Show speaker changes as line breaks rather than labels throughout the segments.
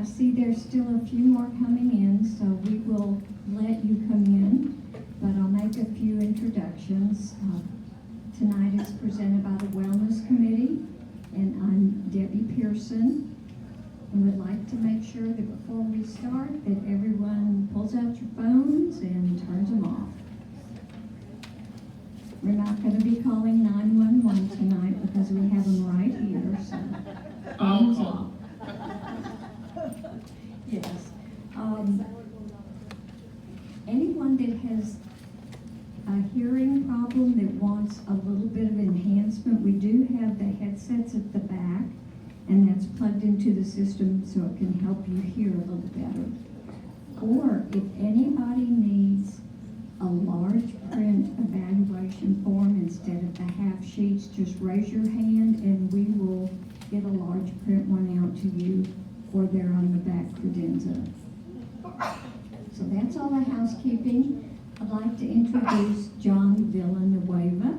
see there's still a few more coming in, so we will let you come in, but I'll make a few introductions. Tonight is presented by the Wellness Committee, and I'm Debbie Pearson. And would like to make sure that before we start that everyone pulls out your phones and turns them off. We're not going to be calling 911 tonight because we have them right here, so phones off. Yes. Anyone that has a hearing problem that wants a little bit of enhancement, we do have the headsets at the back, and that's plugged into the system so it can help you hear a little better. Or if anybody needs a large print evaluation form instead of the half sheets, just raise your hand and we will get a large print one out to you, or they're on the back credenza. So that's all the housekeeping. I'd like to introduce John Villanueva.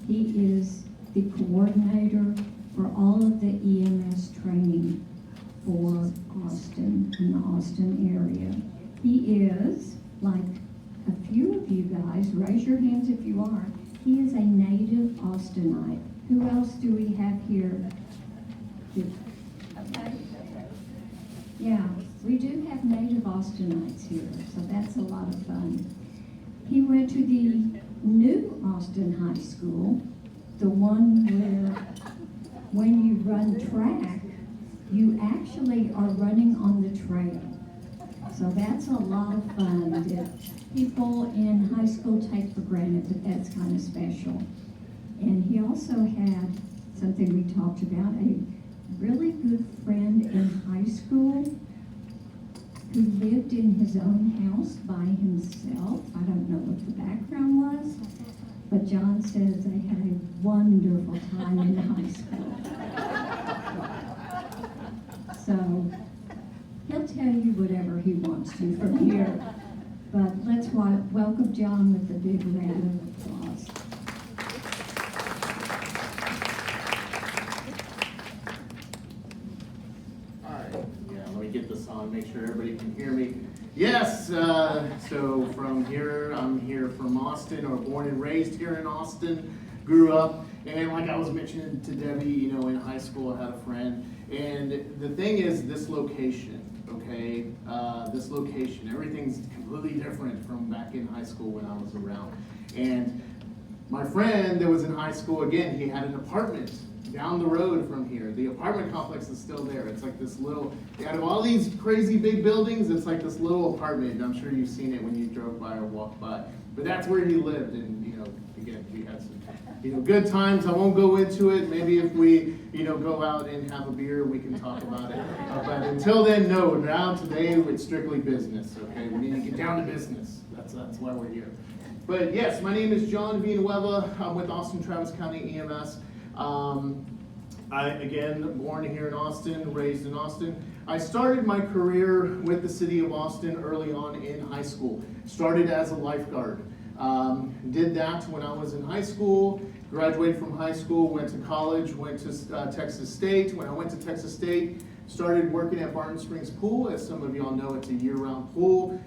He is the coordinator for all of the EMS training for Austin, in the Austin area. He is, like a few of you guys, raise your hands if you are, he is a native Austinite. Who else do we have here? Okay. Yeah, we do have native Austinites here, so that's a lot of fun. He went to the new Austin High School, the one where when you run track, you actually are running on the trail. So that's a lot of fun that people in high school take for granted, but that's kind of special. And he also had something we talked about, a really good friend in high school who lived in his own house by himself. I don't know what the background was, but John says they had a wonderful time in high school. So he'll tell you whatever he wants to from here. But let's welcome John with a big round of applause.
All right, yeah, let me get this on, make sure everybody can hear me. Yes, so from here, I'm here from Austin, or born and raised here in Austin, grew up, and like I was mentioning to Debbie, you know, in high school I had a friend, and the thing is this location, okay, this location, everything's completely different from back in high school when I was around. And my friend that was in high school, again, he had an apartment down the road from here. The apartment complex is still there. It's like this little, out of all these crazy big buildings, it's like this little apartment. I'm sure you've seen it when you drove by or walked by. But that's where he lived, and you know, again, we had some, you know, good times. I won't go into it. Maybe if we, you know, go out and have a beer, we can talk about it. But until then, no. Now today, it's strictly business. Okay, we need to get down to business. That's why we're here. But yes, my name is John Villanueva. I'm with Austin Travis County EMS. I, again, born here in Austin, raised in Austin. I started my career with the city of Austin early on in high school. Started as a lifeguard. Did that when I was in high school, graduated from high school, went to college, went to Texas State. When I went to Texas State, started working at Barton Springs Pool. As some of y'all know, it's a year-round pool.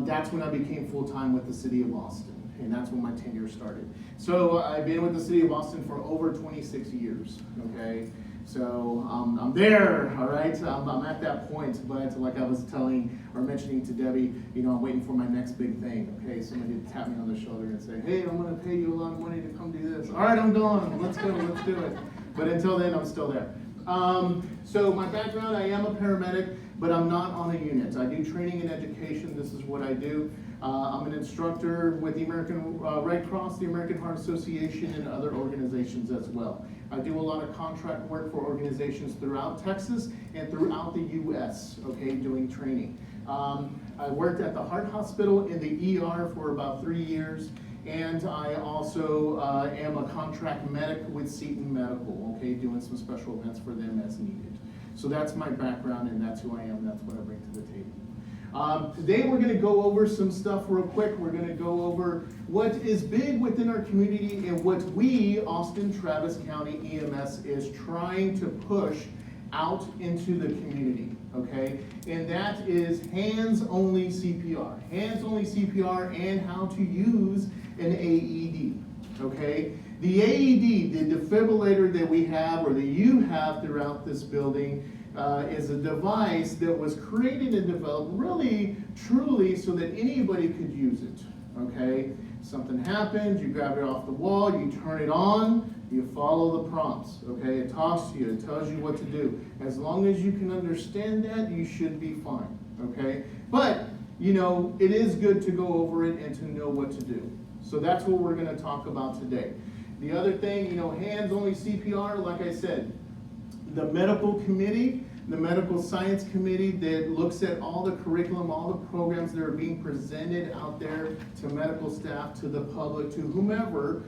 That's when I became full-time with the city of Austin. And that's when my tenure started. So I've been with the city of Austin for over 26 years, okay? So I'm there, all right? I'm at that point, but like I was telling or mentioning to Debbie, you know, I'm waiting for my next big thing, okay? Somebody to tap me on the shoulder and say, hey, I'm gonna pay you a lot of money to come do this. All right, I'm going, let's go, let's do it. But until then, I'm still there. So my background, I am a paramedic, but I'm not on a unit. I do training and education. This is what I do. I'm an instructor with the American Red Cross, the American Heart Association, and other organizations as well. I do a lot of contract work for organizations throughout Texas and throughout the U.S., okay, doing training. I worked at the Heart Hospital in the ER for about 3 years, and I also am a contract medic with Seton Medical, okay, doing some special events for them as needed. So that's my background, and that's who I am, that's what I bring to the table. Today we're going to go over some stuff real quick. We're going to go over what is big within our community and what we, Austin Travis County EMS, is trying to push out into the community, okay? And that is hands-only CPR. Hands-only CPR and how to use an AED, okay? The AED, the defibrillator that we have or that you have throughout this building, is a device that was created and developed really, truly so that anybody could use it, okay? Something happens, you grab it off the wall, you turn it on, you follow the prompts, okay? It talks to you, it tells you what to do. As long as you can understand that, you should be fine, okay? But, you know, it is good to go over it and to know what to do. So that's what we're gonna talk about today. The other thing, you know, hands-only CPR, like I said, the medical committee, the medical science committee that looks at all the curriculum, all the programs that are being presented out there to medical staff, to the public, to whomever,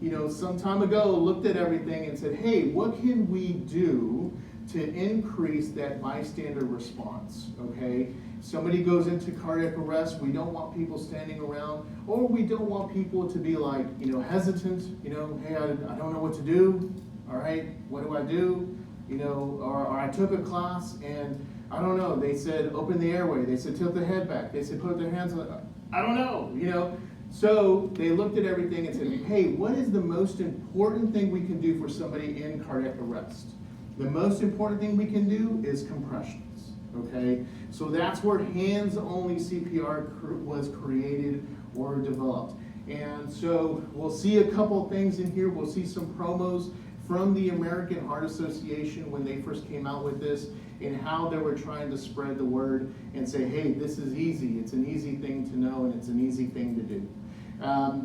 you know, some time ago looked at everything and said, hey, what can we do to increase that bystander response, okay? Somebody goes into cardiac arrest, we don't want people standing around, or we don't want people to be like, you know, hesitant, you know, hey, I don't know what to do, all right, what do I do? You know, or I took a class and I don't know, they said open the airway, they said tilt the head back, they said put their hands on, I don't know, you know. So they looked at everything and said, hey, what is the most important thing we can do for somebody in cardiac arrest? The most important thing we can do is compressions, okay? So that's where hands-only CPR was created or developed. And so we'll see a couple things in here. We'll see some promos from the American Heart Association when they first came out with this and how they were trying to spread the word and say, hey, this is easy. It's an easy thing to know and it's an easy thing to do.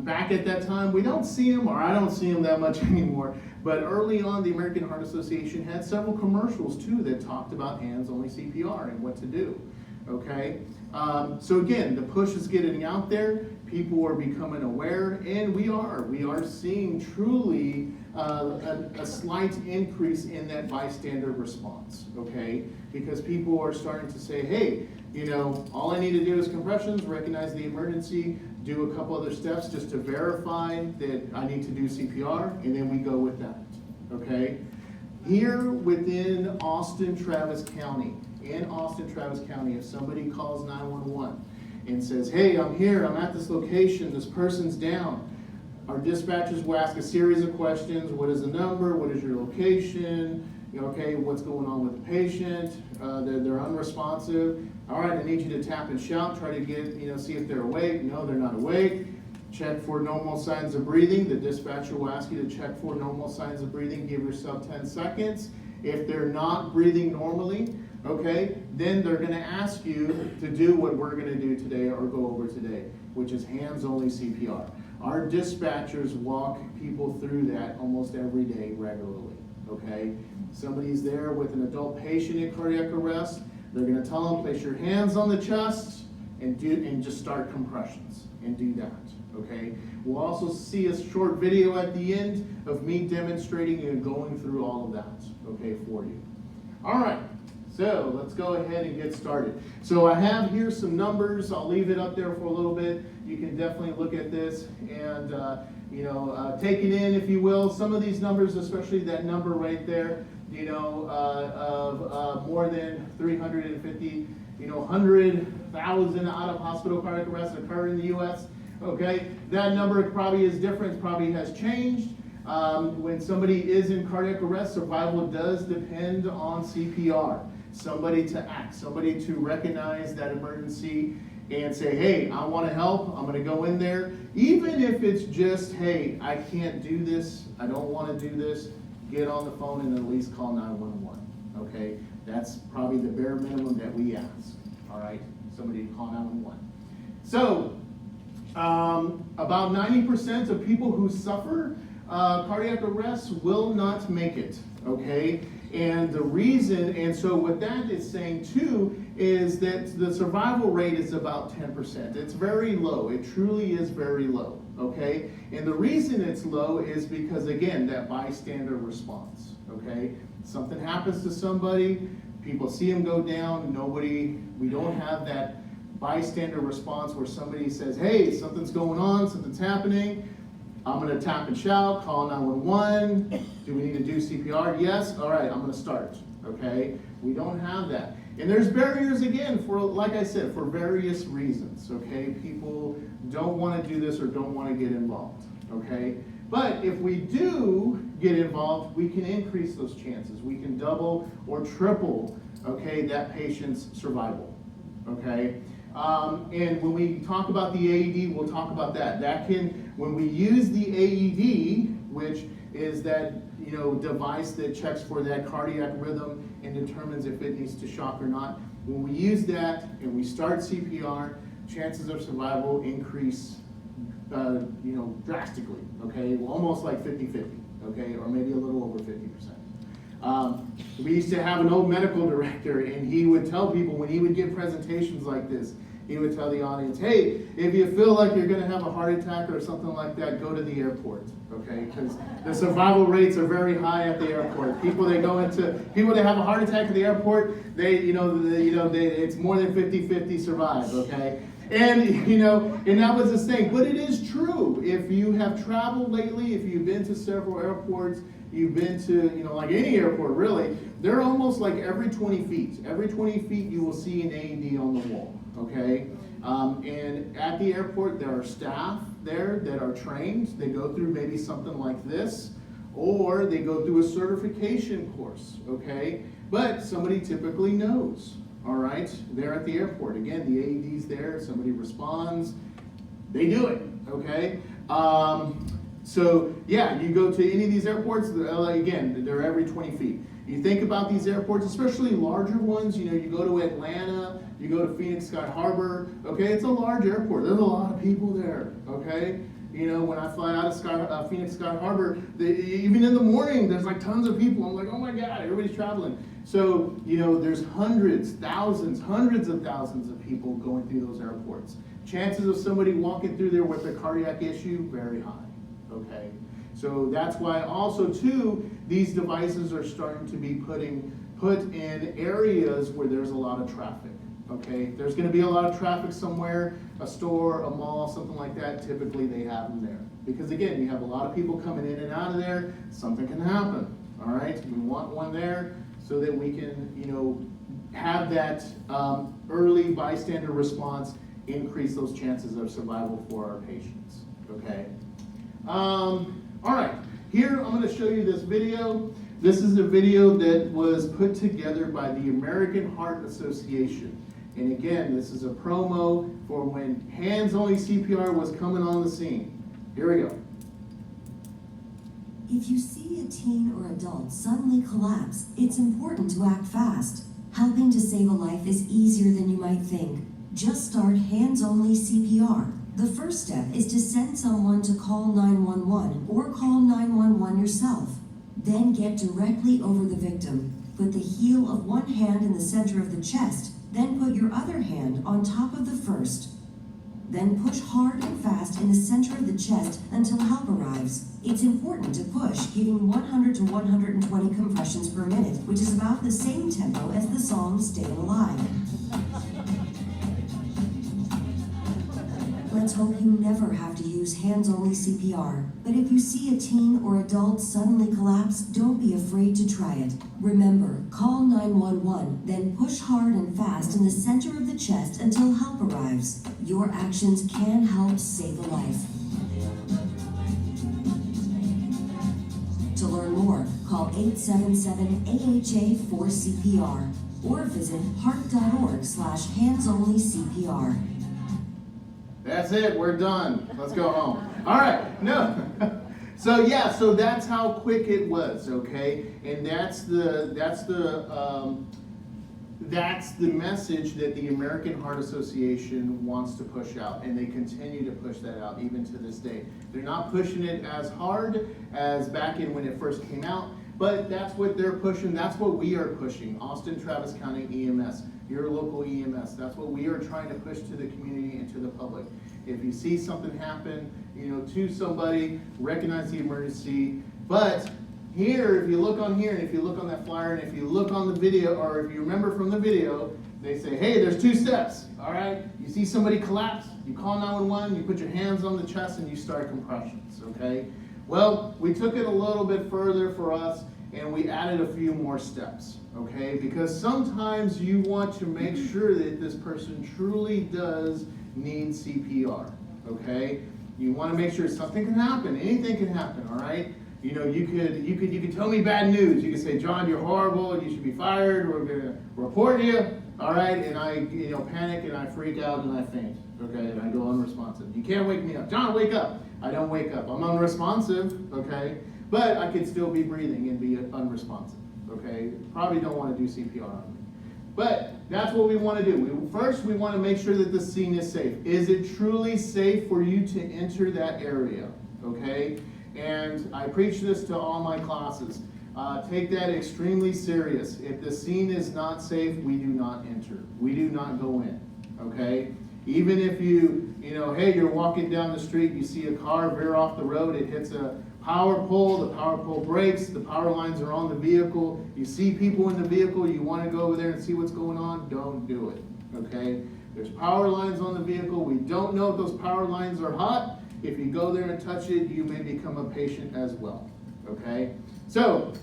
Back at that time, we don't see them, or I don't see them that much anymore, but early on, the American Heart Association had several commercials too that talked about hands-only CPR and what to do, okay? So again, the push is getting out there, people are becoming aware, and we are seeing truly a slight increase in that bystander response, okay? Because people are starting to say, hey, you know, all I need to do is compressions, recognize the emergency, do a couple other steps just to verify that I need to do CPR, and then we go with that, okay? Here within Austin, Travis County, if somebody calls 911 and says, hey, I'm here, I'm at this location, this person's down, our dispatchers will ask a series of questions. What is the number? What is your location? Okay, what's going on with the patient? They're unresponsive. All right, I need you to tap and shout, try to get, you know, see if they're awake. No, they're not awake. Check for normal signs of breathing. The dispatcher will ask you to check for normal signs of breathing. Give yourself 10 seconds. If they're not breathing normally, okay, then they're gonna ask you to do what we're gonna do today or go over today, which is hands-only CPR. Our dispatchers walk people through that almost every day regularly, okay? Somebody's there with an adult patient in cardiac arrest, they're gonna tell them, place your hands on the chest and just start compressions and do that, okay? We'll also see a short video at the end of me demonstrating and going through all of that, okay, for you. All right, so let's go ahead and get started. So I have here some numbers. I'll leave it up there for a little bit. You can definitely look at this and you know, take it in, if you will. Some of these numbers, especially that number right there, you know, of more than 350, you know, 100,000 out of hospital cardiac arrests occur in the U.S. Okay, that number probably is different, probably has changed. When somebody is in cardiac arrest, survival does depend on CPR. Somebody to act, somebody to recognize that emergency and say, hey, I want to help, I'm going to go in there. Even if it's just, hey, I can't do this, I don't want to do this, get on the phone and at least call 911, okay? That's probably the bare minimum that we ask, all right? Somebody to call 911. So, about 90% of people who suffer cardiac arrest will not make it, okay? And the reason, and so what that is saying too, is that the survival rate is about 10%. It's very low. It truly is very low, okay? And the reason it's low is because, again, that bystander response, okay? Something happens to somebody, people see them go down, we don't have that bystander response where somebody says, hey, something's going on, something's happening, I'm going to tap and shout, call 911. Do we need to do CPR? Yes. All right, I'm going to start. okay? We don't have that. And there's barriers again for, like I said, for various reasons, okay? People don't want to do this or don't want to get involved, okay? But if we do get involved, we can increase those chances. We can double or triple, okay, that patient's survival, okay? And when we talk about the AED, we'll talk about that. That can, when we use the AED, which is that, you know, device that checks for that cardiac rhythm and determines if it needs to shock or not. When we use that and we start CPR, chances of survival increase, you know, drastically, okay? Almost like 50-50, okay? Or maybe a little over 50%. We used to have an old medical director, and he would tell people when he would give presentations like this, he would tell the audience, hey, if you feel like you're going to have a heart attack or something like that, go to the airport, okay? Because the survival rates are very high at the airport. People that have a heart attack at the airport, it's more than 50-50 survive, okay? And, you know, and that was the thing. But it is true. If you have traveled lately, if you've been to several airports, you've been to, you know, like any airport really, they're almost like every 20 feet. Every 20 feet you will see an AED on the wall, okay? And at the airport there are staff there that are trained. They go through maybe something like this, or they go through a certification course, okay? But somebody typically knows, all right? They're at the airport. Again, the AED's there, somebody responds, they do it, okay? So yeah, you go to any of these airports, again, they're every 20 feet. You think about these airports, especially larger ones, you know, you go to Atlanta, you go to Phoenix Sky Harbor, okay, it's a large airport. There's a lot of people there, okay? You know, when I fly out of Phoenix Sky Harbor, even in the morning, there's like tons of people. I'm like, oh my God, everybody's traveling. So, you know, there's hundreds, thousands, hundreds of thousands of people going through those airports. Chances of somebody walking through there with a cardiac issue, very high. Okay, so that's why also too, these devices are starting to be put in areas where there's a lot of traffic. Okay, if there's going to be a lot of traffic somewhere, a store, a mall, something like that, typically they have them there. Because again, you have a lot of people coming in and out of there, something can happen. All right, we want one there so that we can, you know, have that early bystander response, increase those chances of survival for our patients. Okay. All right, here I'm going to show you this video. This is a video that was put together by the American Heart Association. And again, this is a promo for when hands-only CPR was coming on the scene. Here we go.
If you see a teen or adult suddenly collapse, it's important to act fast. Helping to save a life is easier than you might think. Just start hands-only CPR. The first step is to send someone to call 911 or call 911 yourself. Then get directly over the victim. Put the heel of one hand in the center of the chest, then put your other hand on top of the first. Then push hard and fast in the center of the chest until help arrives. It's important to push, giving 100 to 120 compressions per minute, which is about the same tempo as the song Staying Alive. Let's hope you never have to use hands-only CPR. But if you see a teen or adult suddenly collapse, don't be afraid to try it. Remember, call 911, then push hard and fast in the center of the chest until help arrives. Your actions can help save a life. To learn more, call 877-AHA-4CPR or visit heart.org/hands-only-CPR.
That's it, we're done. Let's go home. All right, no. So yeah, so that's how quick it was, okay? And that's the message that the American Heart Association wants to push out, and they continue to push that out even to this day. They're not pushing it as hard as back in when it first came out, but that's what they're pushing. That's what we are pushing. Austin Travis County EMS, your local EMS. That's what we are trying to push to the community and to the public. If you see something happen, you know, to somebody, recognize the emergency. But here, if you look on here, and if you look on that flyer, and if you look on the video, or if you remember from the video, they say, hey, there's 2 steps, all right? You see somebody collapse, you call 911, you put your hands on the chest, and you start compressions, okay? Well, we took it a little bit further for us, and we added a few more steps, okay? Because sometimes you want to make sure that this person truly does need CPR, okay? You want to make sure something can happen, anything can happen, all right? You know, you could tell me bad news. You could say, John, you're horrible, you should be fired, we're gonna report you, all right? And I, panic and I freak out and I faint, okay? And I go unresponsive. You can't wake me up. John, wake up. I don't wake up. I'm unresponsive, okay? But I could still be breathing and be unresponsive, okay? Probably don't want to do CPR on me. But that's what we want to do. First, we want to make sure that the scene is safe. Is it truly safe for you to enter that area, okay? And I preach this to all my classes. Take that extremely serious. If the scene is not safe, we do not enter. We do not go in, okay? Even if hey, you're walking down the street, you see a car veer off the road, it hits a power pole, the power pole breaks, the power lines are on the vehicle, you see people in the vehicle, you want to go over there and see what's going on, don't do it, okay? There's power lines on the vehicle, we don't know if those power lines are hot. If you go there and touch it, you may become a patient as well, okay? So,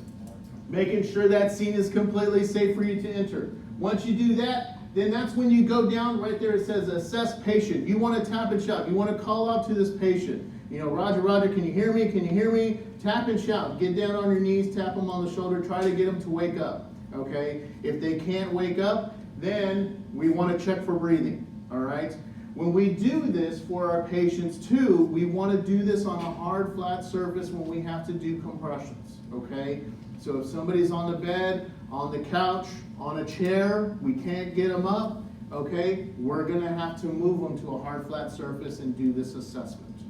making sure that scene is completely safe for you to enter. Once you do that, then that's when you go down, right there it says assess patient. You want to tap and shout. You want to call out to this patient. Roger, Roger, can you hear me? Can you hear me? Tap and shout. Get down on your knees, tap them on the shoulder, try to get them to wake up, okay? If they can't wake up, then we want to check for breathing, all right? When we do this for our patients too, we want to do this on a hard, flat surface when we have to do compressions, okay? So if somebody's on the bed, on the couch, on a chair, we can't get them up, okay? We're going to have to move them to a hard, flat surface and do this assessment,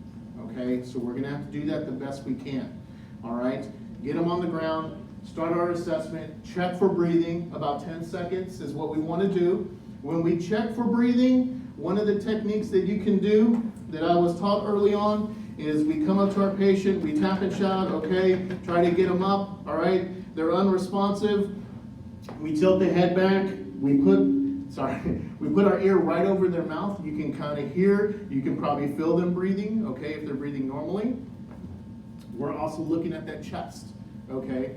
okay? So we're going to have to do that the best we can, all right? Get them on the ground, start our assessment, check for breathing. About 10 seconds is what we want to do. When we check for breathing, one of the techniques that you can do that I was taught early on is we come up to our patient, we tap and shout, okay, try to get them up, all right? They're unresponsive. We tilt the head back. We put our ear right over their mouth. You can kind of hear, you can probably feel them breathing, okay, if they're breathing normally. We're also looking at that chest, okay?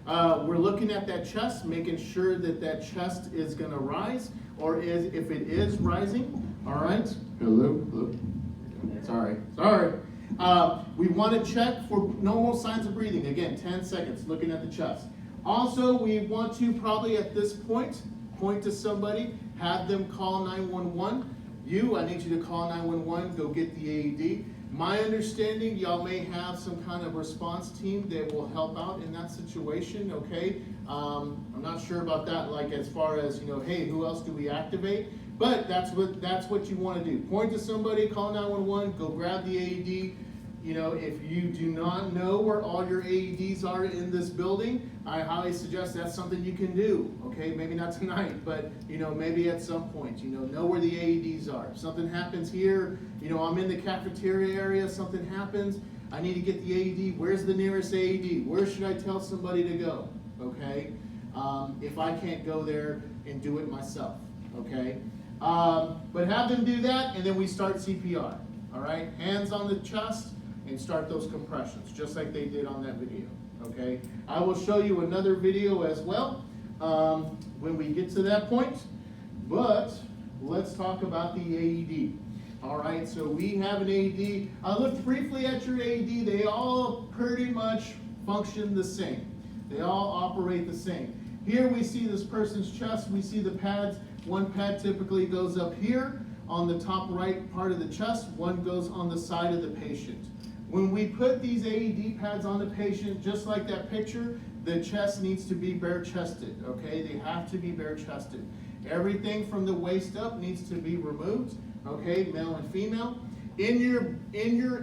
We're looking at that chest, making sure that that chest is going to rise, or if it is rising, all right? Hello. Sorry. We want to check for normal signs of breathing. Again, 10 seconds, looking at the chest. Also, we want to probably at this point to somebody, have them call 911. I need you to call 911, go get the AED. My understanding, y'all may have some kind of response team that will help out in that situation, okay? I'm not sure about that, like as far as, hey, who else do we activate? But that's what you want to do. Point to somebody, call 911, go grab the AED. If you do not know where all your AEDs are in this building, I highly suggest that's something you can do, okay? Maybe not tonight, but, maybe at some point, know where the AEDs are. If something happens here, I'm in the cafeteria area, something happens, I need to get the AED. Where's the nearest AED? Where should I tell somebody to go, okay? If I can't go there and do it myself, okay? But have them do that, and then we start CPR, all right? Hands on the chest, and start those compressions, just like they did on that video, okay? I will show you another video as well when we get to that point, but let's talk about the AED. All right, so we have an AED. I looked briefly at your AED. They all pretty much function the same. They all operate the same. Here we see this person's chest. We see the pads. One pad typically goes up here on the top right part of the chest. One goes on the side of the patient. When we put these AED pads on the patient, just like that picture, the chest needs to be bare-chested, okay? They have to be bare-chested. Everything from the waist up needs to be removed, okay, male and female. In your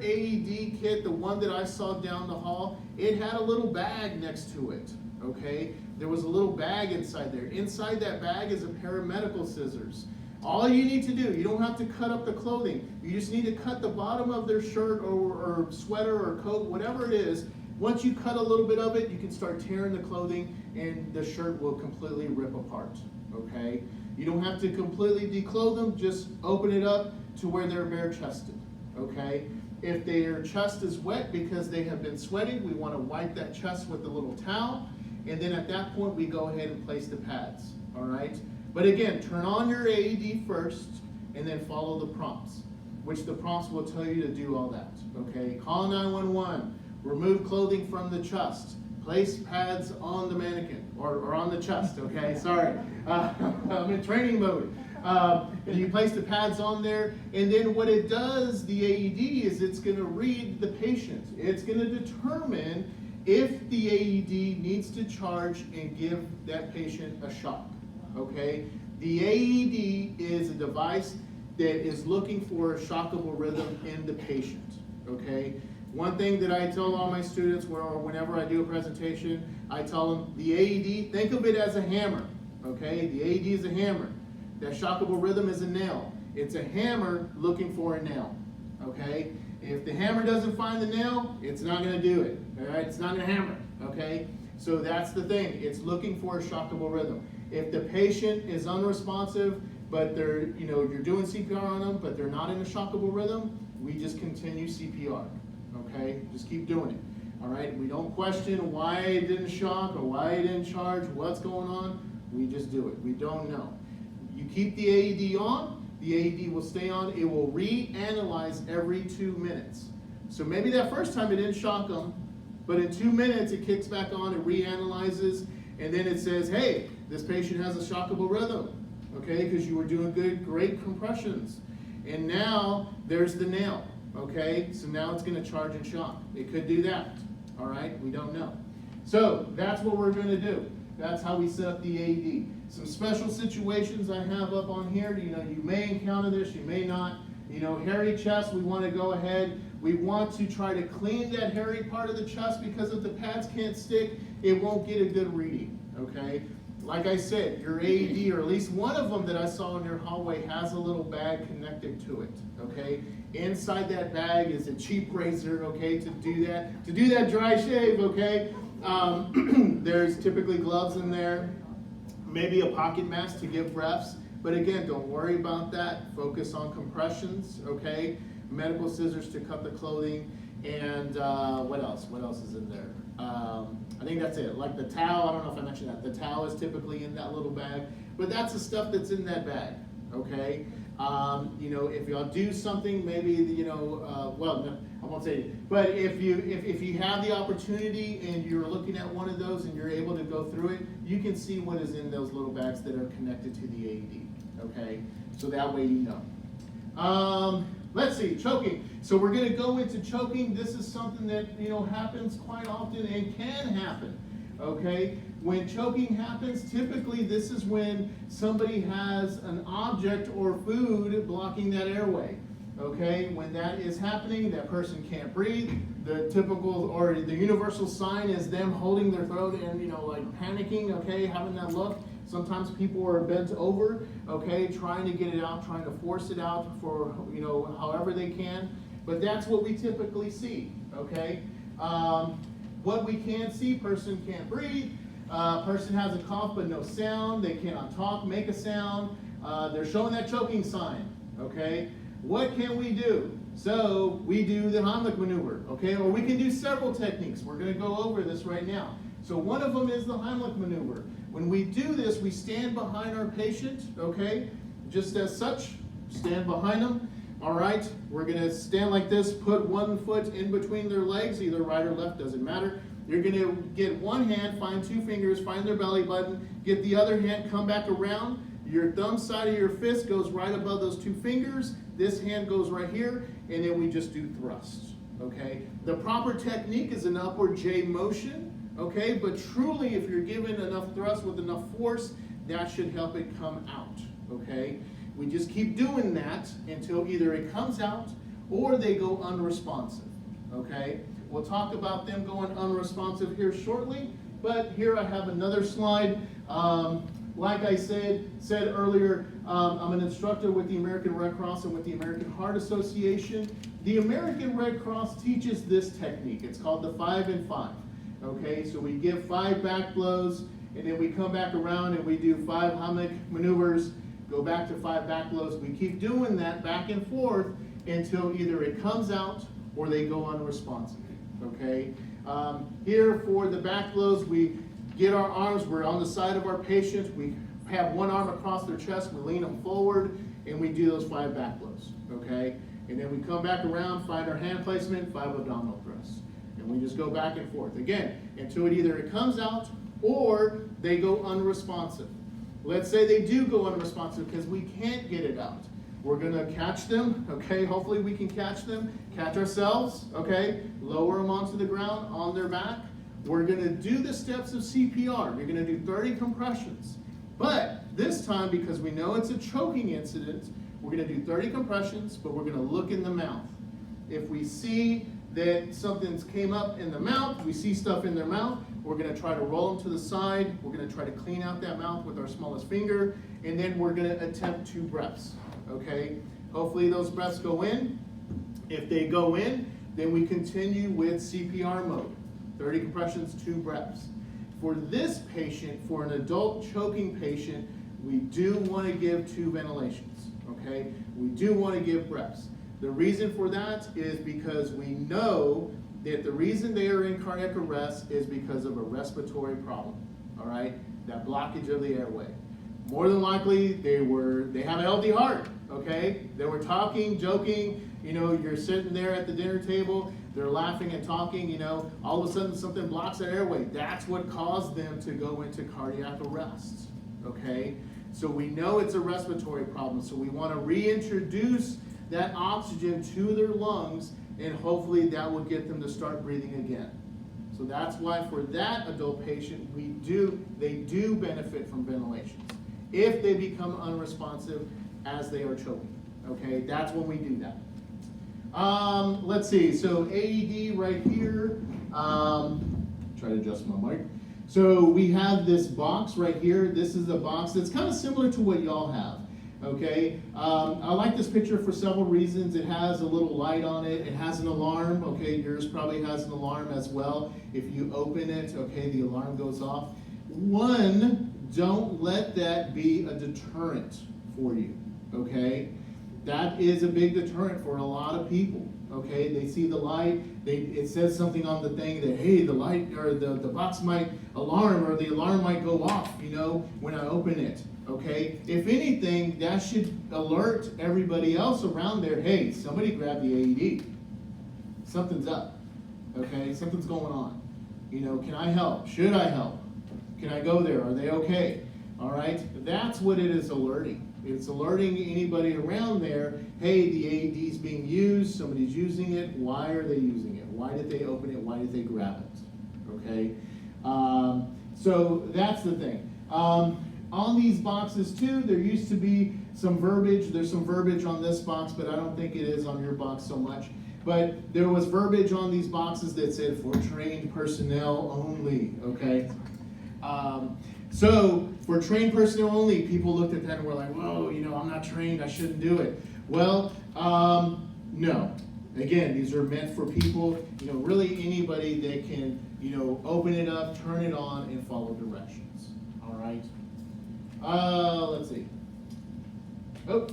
AED kit, the one that I saw down the hall, it had a little bag next to it, okay? There was a little bag inside there. Inside that bag is a pair of medical scissors. All you need to do, you don't have to cut up the clothing. You just need to cut the bottom of their shirt or sweater or coat, whatever it is. Once you cut a little bit of it, you can start tearing the clothing and the shirt will completely rip apart, okay? You don't have to completely declothe them, just open it up to where they're bare-chested, okay? If their chest is wet because they have been sweating, we want to wipe that chest with a little towel. And then at that point, we go ahead and place the pads, all right? But again, turn on your AED first and then follow the prompts, which the prompts will tell you to do all that, okay? Call 911, remove clothing from the chest, place pads on the mannequin, or on the chest, okay? Sorry, I'm in training mode. And you place the pads on there, and then what it does, the AED, is it's gonna read the patient. It's gonna determine if the AED needs to charge and give that patient a shock, okay? The AED is a device that is looking for a shockable rhythm in the patient, okay? One thing that I tell all my students, whenever I do a presentation, I tell them the AED, think of it as a hammer, okay? The AED is a hammer. That shockable rhythm is a nail. It's a hammer looking for a nail, okay? If the hammer doesn't find the nail, it's not gonna do it, all right? It's not a hammer, okay? So that's the thing, it's looking for a shockable rhythm. If the patient is unresponsive, but they're, you're doing CPR on them, but they're not in a shockable rhythm, we just continue CPR, okay? Just keep doing it, all right? We don't question why it didn't shock or why it didn't charge, what's going on, we just do it, we don't know. You keep the AED on, the AED will stay on, it will reanalyze every 2 minutes. So maybe that first time it didn't shock them, but in 2 minutes it kicks back on, it reanalyzes, and then it says, hey, this patient has a shockable rhythm, okay, because you were doing great compressions. And now there's the nail, okay, so now it's gonna charge and shock. It could do that, all right, we don't know. So that's what we're gonna do. That's how we set up the AED. Some special situations I have up on here, you may encounter this, you may not. Hairy chest, we want to go ahead. We want to try to clean that hairy part of the chest because if the pads can't stick, it won't get a good reading, okay? Like I said, your AED, or at least one of them that I saw in your hallway, has a little bag connected to it, okay? Inside that bag is a cheap razor, okay, to do that dry shave, okay? There's typically gloves in there, maybe a pocket mask to give refs, but again, don't worry about that. Focus on compressions, okay? Medical scissors to cut the clothing, and what else? What else is in there? I think that's it. Like the towel, I don't know if I mentioned that. The towel is typically in that little bag, but that's the stuff that's in that bag, okay? If y'all do something, maybe, well, no, I won't say it, but if you have the opportunity and you're looking at one of those and you're able to go through it, you can see what is in those little bags that are connected to the AED, okay? So that way you know. Let's see, choking. So we're gonna go into choking. This is something that, happens quite often and can happen, okay? When choking happens, typically this is when somebody has an object or food blocking that airway, okay? When that is happening, that person can't breathe. The typical or the universal sign is them holding their throat and, like panicking, okay, having that look. Sometimes people are bent over, okay, trying to get it out, trying to force it out for, however they can. But that's what we typically see, okay? What we can see, person can't breathe, person has a cough but no sound, they cannot talk, make a sound, they're showing that choking sign, okay? What can we do? So we do the Heimlich maneuver, okay? Or we can do several techniques. We're gonna go over this right now. So one of them is the Heimlich maneuver. When we do this, we stand behind our patient, okay? Just as such, stand behind them. All right, we're gonna stand like this, put one foot in between their legs, either right or left, doesn't matter. You're gonna get one hand, find 2 fingers, find their belly button, get the other hand, come back around. Your thumb side of your fist goes right above those 2 fingers. This hand goes right here, and then we just do thrusts, okay? The proper technique is an upward J motion, okay? But truly, if you're given enough thrust with enough force, that should help it come out, okay? We just keep doing that until either it comes out or they go unresponsive, okay? We'll talk about them going unresponsive here shortly, but here I have another slide. Like I said earlier, I'm an instructor with the American Red Cross and with the American Heart Association. The American Red Cross teaches this technique. It's called the 5 and 5. Okay, so we give 5 back blows, and then we come back around and we do 5 Heimlich maneuvers, go back to 5 back blows. We keep doing that back and forth until either it comes out or they go unresponsive, okay? Here for the back blows, we get our arms, we're on the side of our patient, we have one arm across their chest, we lean them forward, and we do those 5 back blows, okay? And then we come back around, find our hand placement, 5 abdominal thrusts. And we just go back and forth, again, until it comes out or they go unresponsive. Let's say they do go unresponsive because we can't get it out. We're gonna catch them, okay? Hopefully we can catch them, catch ourselves, okay? Lower them onto the ground on their back. We're gonna do the steps of CPR. We're gonna do 30 compressions. But this time, because we know it's a choking incident, we're gonna do 30 compressions, but we're gonna look in the mouth. If we see that something's came up in the mouth, we see stuff in their mouth, we're gonna try to roll them to the side, we're gonna try to clean out that mouth with our smallest finger, and then we're gonna attempt 2 breaths, okay? Hopefully those breaths go in. If they go in, then we continue with CPR mode. 30 compressions, 2 breaths. For this patient, for an adult choking patient, we do wanna give 2 ventilations, okay? We do wanna give breaths. The reason for that is because we know that the reason they are in cardiac arrest is because of a respiratory problem, all right? That blockage of the airway. More than likely, they have a healthy heart, okay? They were talking, joking, you know, you're sitting there at the dinner table, they're laughing and talking, you know, all of a sudden something blocks their airway. That's what caused them to go into cardiac arrest, okay? So we know it's a respiratory problem, so we want to reintroduce that oxygen to their lungs, and hopefully that will get them to start breathing again. So that's why for that adult patient, they do benefit from ventilations. If they become unresponsive as they are choking, okay? That's when we do that. Let's see, so AED right here, try to adjust my mic. So we have this box right here. This is a box that's kind of similar to what y'all have, okay? I like this picture for several reasons. It has a little light on it. It has an alarm, okay? Yours probably has an alarm as well. If you open it, okay, the alarm goes off. One, don't let that be a deterrent for you, okay? That is a big deterrent for a lot of people, okay? They see the light, it says something on the thing that, hey, the light or the box might alarm or the alarm might go off, you know, when I open it, okay? If anything, that should alert everybody else around there, hey, somebody grab the AED. Something's up, okay? Something's going on. You know, can I help? Should I help? Can I go there? Are they okay? All right? That's what it is alerting. It's alerting anybody around there, hey, the AED is being used, somebody's using it, why are they using it? Why did they open it? Why did they grab it? Okay? So that's the thing. On these boxes too, there used to be some verbiage. There's some verbiage on this box, but I don't think it is on your box so much. But there was verbiage on these boxes that said for trained personnel only, okay? So for trained personnel only, people looked at that and were like, whoa, you know, I'm not trained, I shouldn't do it. Well, no. Again, these are meant for people, you know, really anybody that can, you know, open it up, turn it on, and follow directions. All right? Let's see. Hold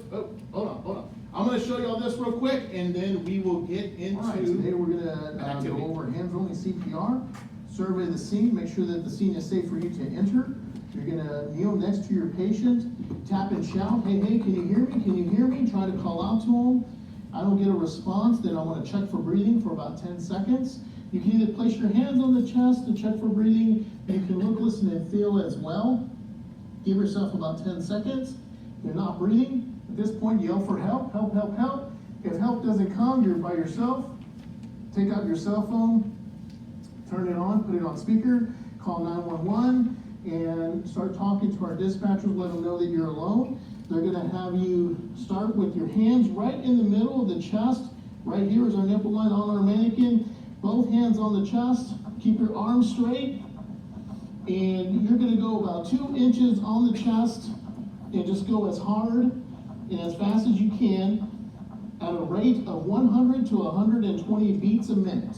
on. I'm going to show you all this real quick, and then we will get into.
All right, today we're going to go over hands-only CPR, survey the scene, make sure that the scene is safe for you to enter. You're going to kneel next to your patient, tap and shout, hey, can you hear me? Can you hear me? Try to call out to them. I don't get a response, then I want to check for breathing for about 10 seconds. You can either place your hands on the chest to check for breathing. You can look, listen, and feel as well. Give yourself about 10 seconds. If you're not breathing, at this point, yell for help, help, help, help. If help doesn't come, you're by yourself. Take out your cell phone, turn it on, put it on speaker, call 911, and start talking to our dispatchers, let them know that you're alone. They're gonna have you start with your hands right in the middle of the chest. Right here is our nipple line on our mannequin. Both hands on the chest. Keep your arms straight. And you're gonna go about 2 inches on the chest and just go as hard and as fast as you can at a rate of 100 to 120 beats a minute.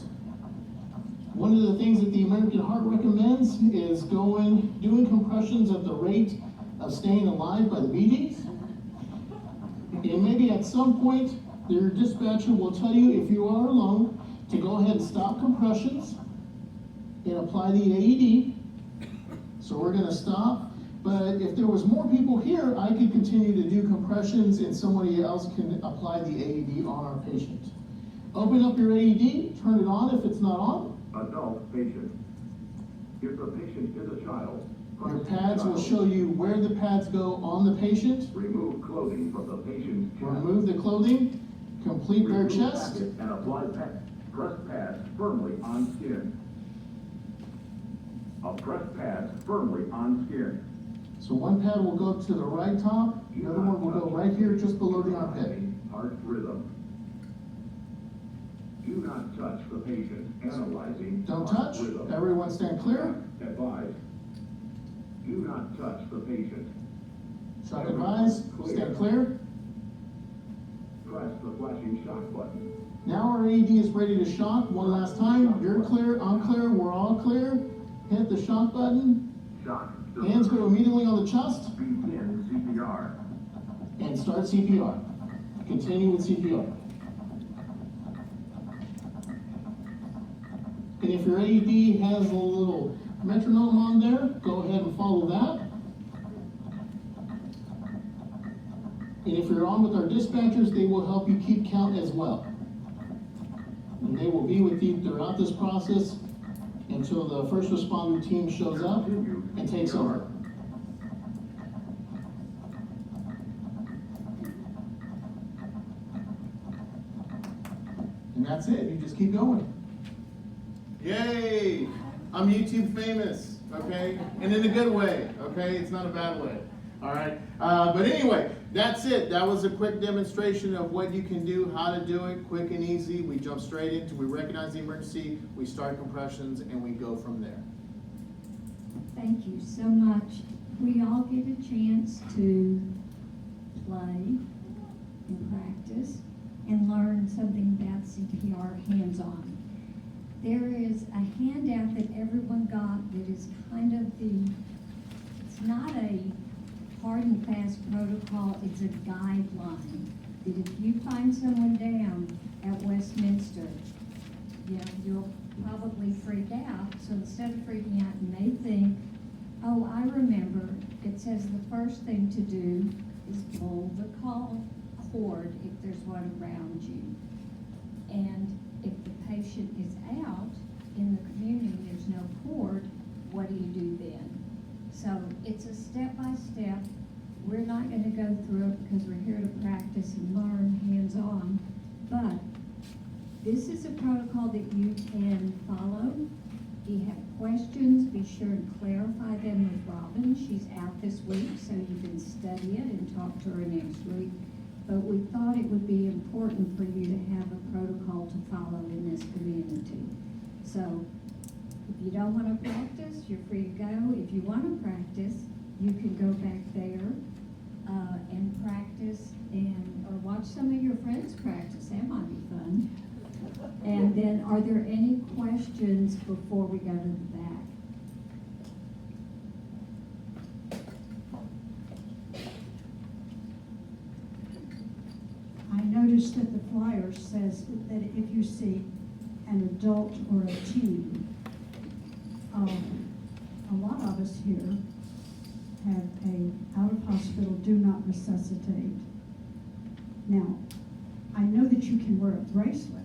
One of the things that the American Heart recommends is doing compressions at the rate of Staying Alive by the Bee Gees. And maybe at some point their dispatcher will tell you if you are alone to go ahead and stop compressions and apply the AED. So we're gonna stop, but if there was more people here, I could continue to do compressions and somebody else can apply the AED on our patient. Open up your AED, turn it on if it's not on.
Adult patient. If the patient is a child,
Your pads will show you where the pads go on the patient.
remove clothing from the patient's chest.
Remove the clothing, complete bare
Remove
chest.
packet and apply pad. Press pads firmly on skin. Press pads firmly on skin.
So one pad will go to the right top, the other one will go right here just below the armpit.
Heart rhythm. Do not touch the patient. Analyzing.
Don't
heart
touch,
rhythm.
everyone stand clear.
Advise. Do not touch the patient.
Shock advised, stand clear.
Press the flashing shock button.
Now our AED is ready to shock, one last time. You're clear, I'm clear, we're all clear. Hit the shock button,
Shock.
hands go immediately on the chest,
Begin CPR.
and start CPR. Continue with CPR. And if your AED has a little metronome on there, go ahead and follow that. And if you're on with our dispatchers, they will help you keep count as well. And they will be with you throughout this process until the first responding team shows up and takes over. And that's it, you just keep going.
Yay! I'm YouTube famous, okay? And in a good way, okay? It's not a bad way, all right? But anyway, that's it. That was a quick demonstration of what you can do, how to do it, quick and easy. We jump straight into, we recognize the emergency, we start compressions, and we go from there.
Thank you so much. We all get a chance to play and practice and learn something about CPR hands-on. There is a handout that everyone got that is kind of it's not a hard and fast protocol, it's a guideline. That if you find someone down at Westminster, you'll probably freak out. So instead of freaking out, you may think, oh, I remember, it says the first thing to do is pull the call cord if there's one around you. And if the patient is out in the community, there's no cord, what do you do then? So it's a step-by-step. We're not gonna go through it because we're here to practice and learn hands-on, but this is a protocol that you can follow. If you have questions, be sure and clarify them with Robin. She's out this week, so you can study it and talk to her next week. But we thought it would be important for you to have a protocol to follow in this community. So if you don't want to practice, you're free to go. If you want to practice, you can go back there and practice or watch some of your friends practice. That might be fun. And then, are there any questions before we go to the back?
I noticed that the flyer says that if you see an adult or a teen, a lot of us here have a out-of-hospital do not resuscitate. Now, I know that you can wear a bracelet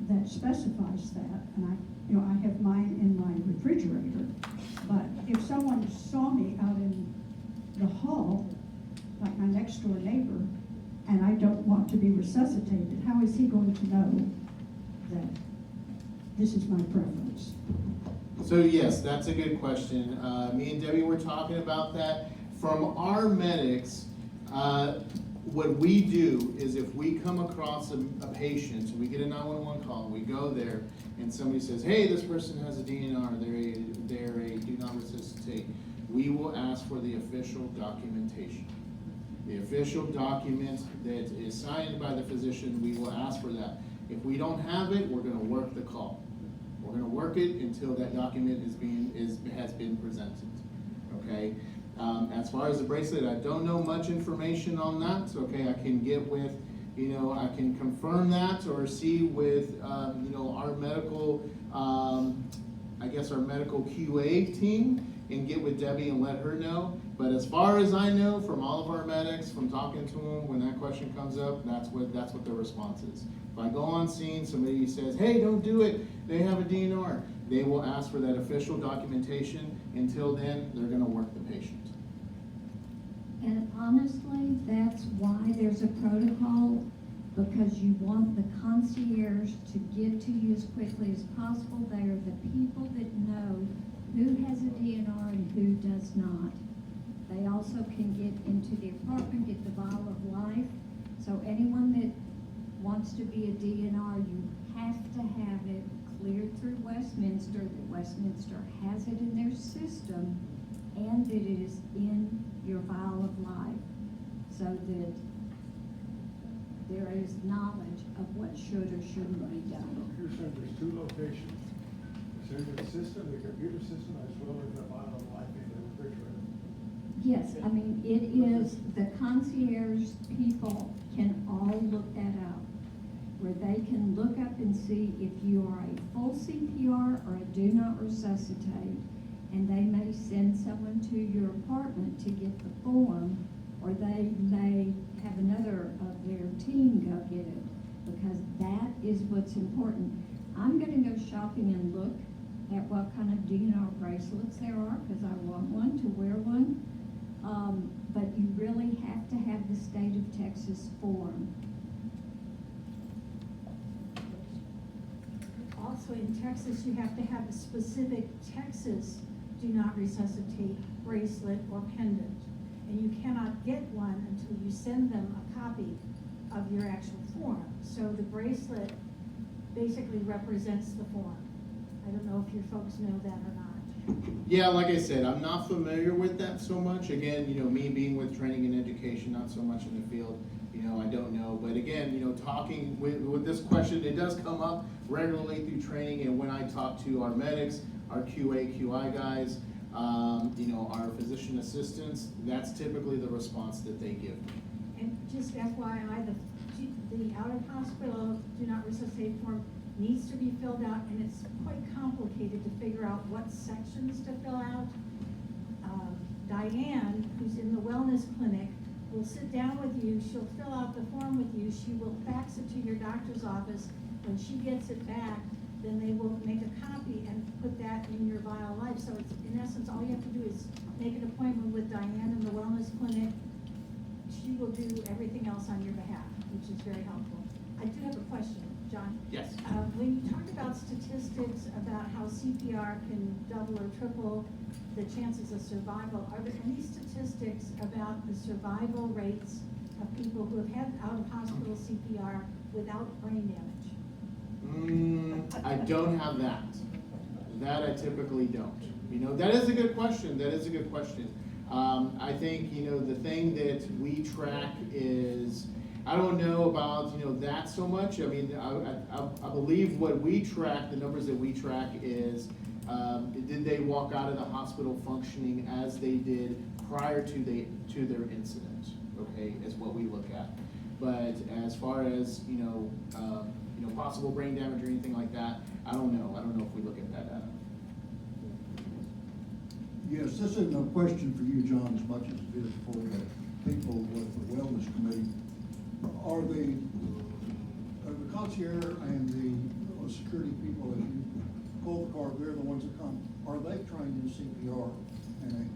that specifies that, and I have mine in my refrigerator, but if someone saw me out in the hall, like my next door neighbor, and I don't want to be resuscitated, how is he going to know that this is my preference?
So yes, that's a good question. Me and Debbie were talking about that. From our medics, what we do is if we come across a patient, so we get a 911 call, we go there, and somebody says, hey, this person has a DNR, they're a do not resuscitate, we will ask for the official documentation. The official document that is signed by the physician, we will ask for that. If we don't have it, we're gonna work the call. We're gonna work it until that document has been presented, okay? As far as the bracelet, I don't know much information on that, okay? I can get with you know, I can confirm that or see with, you know, our medical, I guess our medical QA team and get with Debbie and let her know. But as far as I know, from all of our medics, from talking to them, when that question comes up, that's what the response is. If I go on scene, somebody says, hey, don't do it, they have a DNR, they will ask for that official documentation. Until then, they're gonna work the patient.
And honestly, that's why there's a protocol, because you want the concierge to get to you as quickly as possible. They are the people that know who has a DNR and who does not. They also can get into the apartment, get the vial of life. So anyone that wants to be a DNR, you have to have it cleared through Westminster, that Westminster has it in their system, and that it is in your vial of life, so that there is knowledge of what should or shouldn't be done.
You're saying there's two locations, it's in the system, the computer system, as well as the bottom of life in the refrigerator.
Yes, I mean, it is, the concierge people can all look that up, where they can look up and see if you are a full CPR or a do not resuscitate, and they may send someone to your apartment to get the form, or they may have another of their team go get it, because that is what's important. I'm gonna go shopping and look at what kind of DNR bracelets there are, because I want one to wear one. But you really have to have the state of Texas form.
Also in Texas, you have to have a specific Texas do not resuscitate bracelet or pendant. And you cannot get one until you send them a copy of your actual form. So the bracelet basically represents the form. I don't know if your folks know that or not.
Yeah, like I said, I'm not familiar with that so much. Again, you know, me being with training and education, not so much in the field, you know, I don't know. But again, you know, talking with this question, it does come up regularly through training, and when I talk to our medics, our QA, QI guys, you know, our physician assistants, that's typically the response that they give me.
And just FYI, the out-of-hospital do not resuscitate form needs to be filled out, and it's quite complicated to figure out what sections to fill out. Diane, who's in the wellness clinic, will sit down with you, she'll fill out the form with you, she will fax it to your doctor's office. When she gets it back, then they will make a copy and put that in your vial life. So it's, in essence, all you have to do is make an appointment with Diane in the wellness clinic. She will do everything else on your behalf, which is very helpful. I do have a question, John.
Yes.
When you talk about statistics about how CPR can double or triple the chances of survival, are there any statistics about the survival rates of people who have had out-of-hospital CPR without brain damage?
I don't have that. That I typically don't. You know, that is a good question. That is a good question. I think, you know, the thing that we track is, I don't know about, you know, that so much. I mean, I believe what we track, the numbers that we track is, did they walk out of the hospital functioning as they did prior to their incident? Okay, is what we look at. But as far as, you know, possible brain damage or anything like that, I don't know. I don't know if we look at that data.
Yes, this isn't a question for you, John, as much as it is for the people with the wellness committee. Are the concierge and the security people, as you pull the car, they're the ones that come, are they trained in CPR and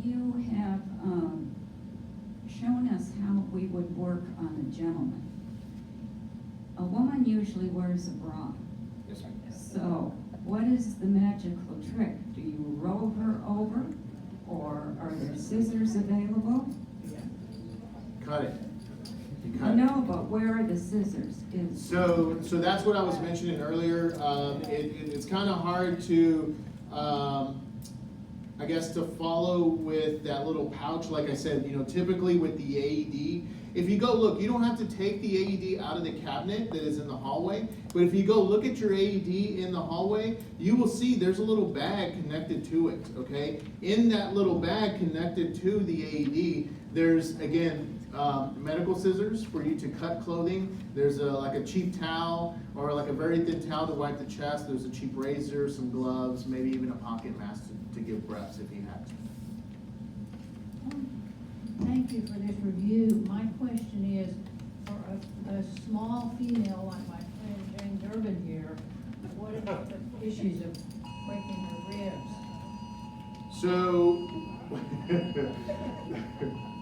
You have shown us how we would work on a gentleman. A woman usually wears a bra.
Yes, ma'am.
So what is the magical trick? Do you roll her over, or are there scissors available?
Cut it. You cut
I
it.
know, but where are the scissors?
So that's what I was mentioning earlier. It's kind of hard to, I guess, to follow with that little pouch. Like I said, you know, typically with the AED, if you go look, you don't have to take the AED out of the cabinet that is in the hallway, but if you go look at your AED in the hallway, you will see there's a little bag connected to it, okay? In that little bag connected to the AED, there's, again, medical scissors for you to cut clothing. There's like a cheap towel or like a very thin towel to wipe the chest. There's a cheap razor, some gloves, maybe even a pocket mask to give breaths if you had to.
Thank you for this review. My question is, for a small female like my friend Jane Durbin here, what about the issues of breaking her ribs?
So,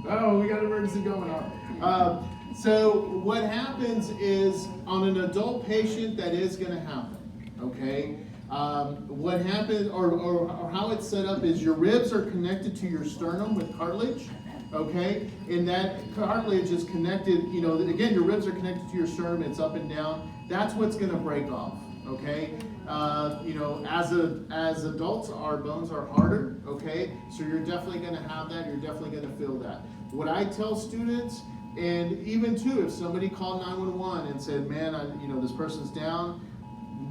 oh, we got an emergency going on. So what happens is on an adult patient, that is going to happen, okay? What happens, or how it's set up is your ribs are connected to your sternum with cartilage, okay? And that cartilage is connected, you know, again, your ribs are connected to your sternum, it's up and down. That's what's going to break off, okay? You know, as adults, our bones are harder, okay? So you're definitely going to have that, you're definitely going to feel that. What I tell students, and even too, if somebody called 911 and said, man, you know, this person's down,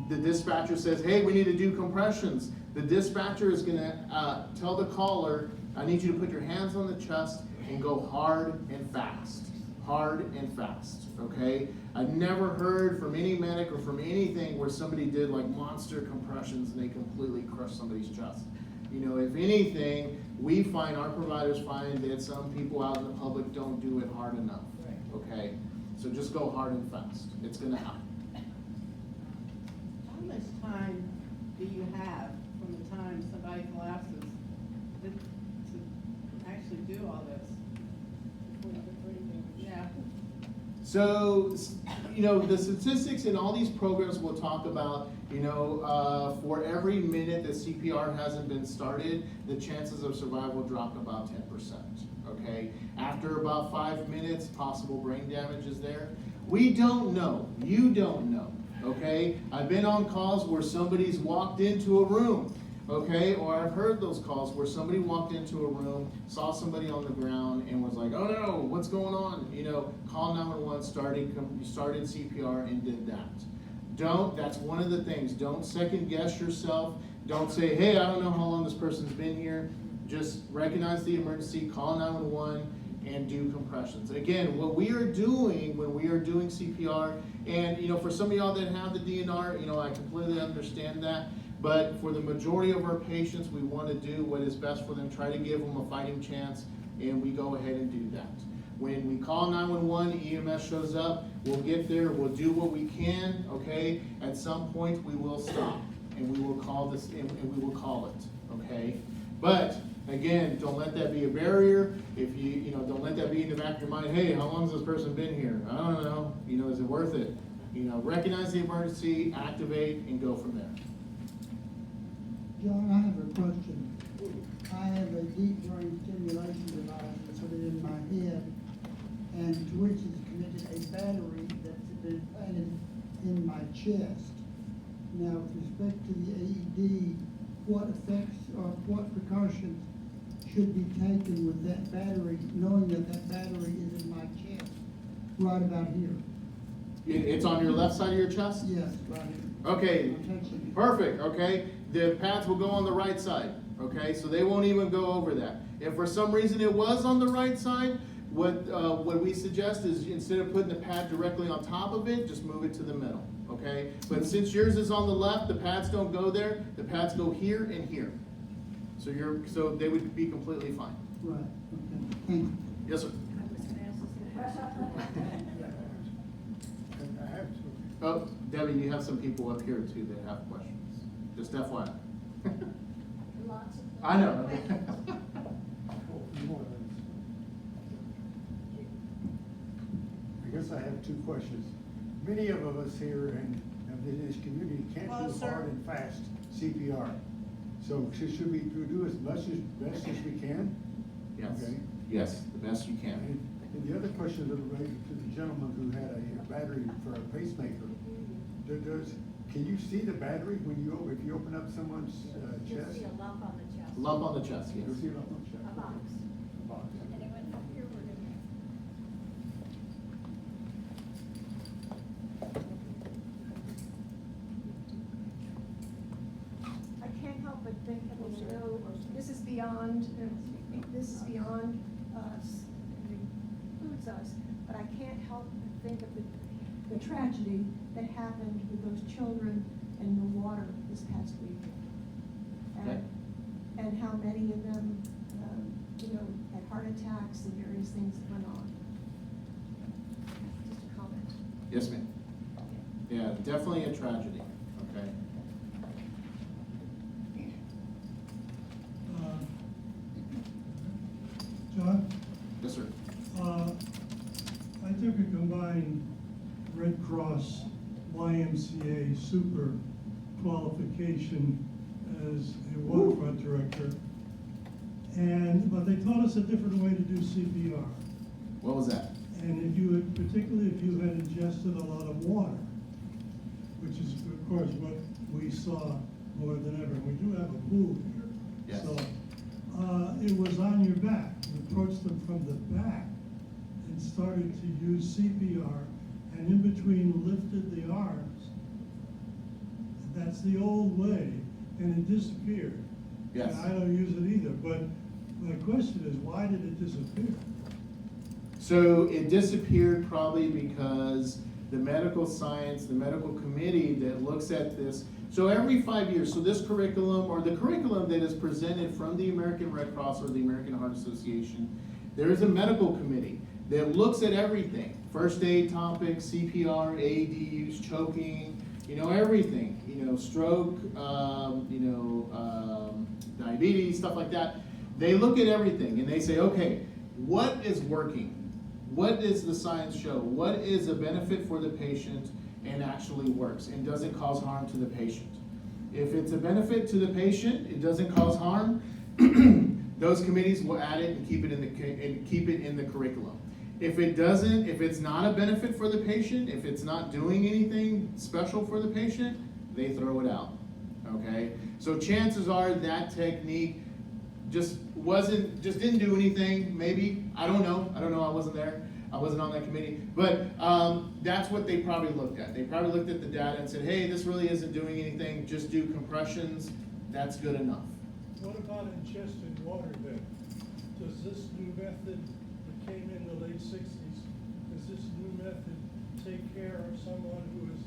the dispatcher says, hey, we need to do compressions. The dispatcher is gonna tell the caller, I need you to put your hands on the chest and go hard and fast, okay? I've never heard from any medic or from anything where somebody did like monster compressions and they completely crushed somebody's chest. You know, if anything, we find, our providers find that some people out in the public don't do it hard enough, okay? So just go hard and fast. It's gonna happen.
How much time do you have from the time somebody collapses to actually do all this? Yeah.
So, you know, the statistics in all these programs will talk about, you know, for every minute that CPR hasn't been started, the chances of survival drop about 10%, okay? After about 5 minutes, possible brain damage is there. We don't know, you don't know, okay? I've been on calls where somebody's walked into a room, okay? Or I've heard those calls where somebody walked into a room, saw somebody on the ground and was like, oh no, what's going on? You know, call 911, started CPR and did that. That's one of the things, don't second guess yourself. Don't say, hey, I don't know how long this person's been here. Just recognize the emergency, call 911, and do compressions. Again, what we are doing when we are doing CPR, and you know, for some of y'all that have the DNR, you know, I completely understand that, but for the majority of our patients, we want to do what is best for them, try to give them a fighting chance, and we go ahead and do that. When we call 911, EMS shows up, we'll get there, we'll do what we can, okay? At some point, we will stop, and we will call this, and we will call it, okay? But, again, don't let that be a barrier. If you know, don't let that be in the back of your mind, hey, how long has this person been here? I don't know, you know, is it worth it? You know, recognize the emergency, activate, and go from there.
John, I have a question. I have a deep brain stimulation device that's put it in my head, and to which is connected a battery that's been planted in my chest. Now, with respect to the AED, what effects or what precautions should be taken with that battery, knowing that that battery is in my chest, right about here?
It's on your left side of your chest?
Yes, right here.
Okay,
I'm touching it.
perfect, okay? The pads will go on the right side, okay? So they won't even go over that. If for some reason it was on the right side, what we suggest is instead of putting the pad directly on top of it, just move it to the middle, okay? But since yours is on the left, the pads don't go there, the pads go here and here. So they would be completely fine.
Right, okay, thank you.
Yes, sir.
I have to.
Oh, Debbie, you have some people up here too that have questions. Just FYI. I know.
I guess I have two questions. Many of us here in this community can't do hard and fast CPR. So should we do as best as we can?
Yes.
Okay.
Yes, the best you can.
And the other question that related to the gentleman who had a battery for a pacemaker. Can you see the battery when if you open up someone's
You'll
chest?
see a lump on the chest.
Lump on the chest, yes.
You'll see a lump on the chest.
A box.
A box.
And it went from here, we're gonna.
think, I mean, I know this is beyond, us, it includes us, but I can't help but think of the tragedy that happened with those children in the water this past week.
Okay.
And how many of them, had heart attacks and various things that went on. Just a comment.
Yes, ma'am. Yeah, definitely a tragedy, okay?
John?
Yes, sir.
I took a combined Red Cross YMCA super qualification as a waterfront director. But they taught us a different way to do CPR.
What was that?
And particularly if you had ingested a lot of water, which is of course what we saw more than ever. We do have a pool here.
Yes.
So, it was on your back. You approached them from the back and started to use CPR, and in between lifted the arms. That's the old way, and it disappeared.
Yes.
And I don't use it either, but my question is, why did it disappear?
So it disappeared probably because the medical science, the medical committee that looks at this, so every 5 years, so this curriculum, or the curriculum that is presented from the American Red Cross or the American Heart Association, there is a medical committee that looks at everything. First aid topics, CPR, AED use, choking, everything, stroke, diabetes, stuff like that. They look at everything and they say, okay, what is working? What does the science show? What is a benefit for the patient and actually works and doesn't cause harm to the patient? If it's a benefit to the patient, it doesn't cause harm, those committees will add it and keep it in the curriculum. If it doesn't, if it's not a benefit for the patient, if it's not doing anything special for the patient, they throw it out, okay? So chances are that technique just didn't do anything, maybe, I don't know, I wasn't there, I wasn't on that committee, but that's what they probably looked at. They probably looked at the data and said, hey, this really isn't doing anything, just do compressions, that's good enough.
What about ingested water then? Does this new method that came in the late 60s, does this new method take care of someone who has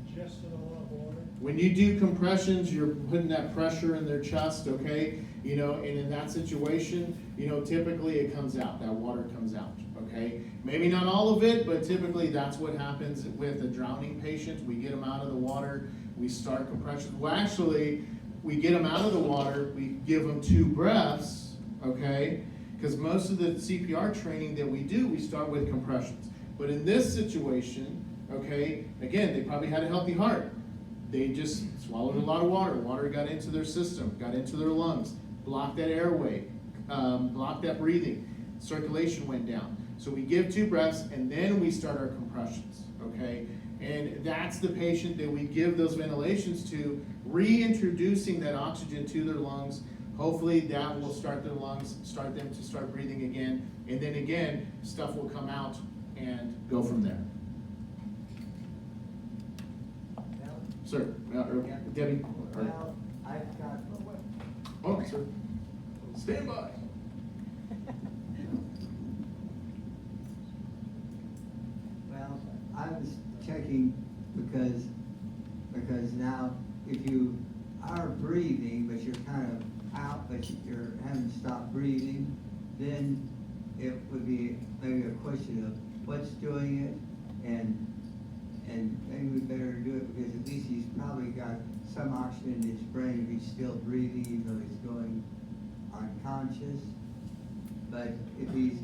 ingested a lot of water?
When you do compressions, you're putting that pressure in their chest, okay? And in that situation, typically it comes out, that water comes out, okay? Maybe not all of it, but typically that's what happens with a drowning patient. We get them out of the water, we start compressions. Well, actually, we get them out of the water, we give them 2 breaths, okay? Because most of the CPR training that we do, we start with compressions. But in this situation, okay, again, they probably had a healthy heart. They just swallowed a lot of water. Water got into their system, got into their lungs, blocked that airway, blocked that breathing. Circulation went down. So we give 2 breaths and then we start our compressions, okay? And that's the patient that we give those ventilations to, reintroducing that oxygen to their lungs. Hopefully that will start their lungs, start them to start breathing again. And then again, stuff will come out and go from there. Sir, Debbie.
Well, I've got.
Oh, sir. Stand by.
Well, I was checking because now if you are breathing, but you're kind of out, but you're having to stop breathing, then it would be maybe a question of what's doing it, and maybe we better do it because at least he's probably got some oxygen in his brain if he's still breathing, even though he's going unconscious. But if he's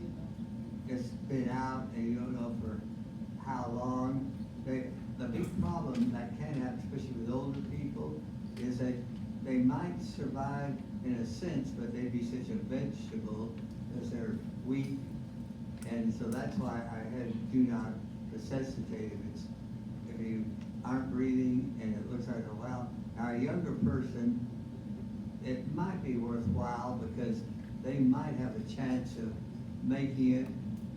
just been out and you don't know for how long, the big problem that can happen, especially with older people, is that they might survive in a sense, but they'd be such a vegetable because they're weak. And so that's why I had do not resuscitate if you aren't breathing and it looks like a while. Now a younger person, it might be worthwhile because they might have a chance of making it,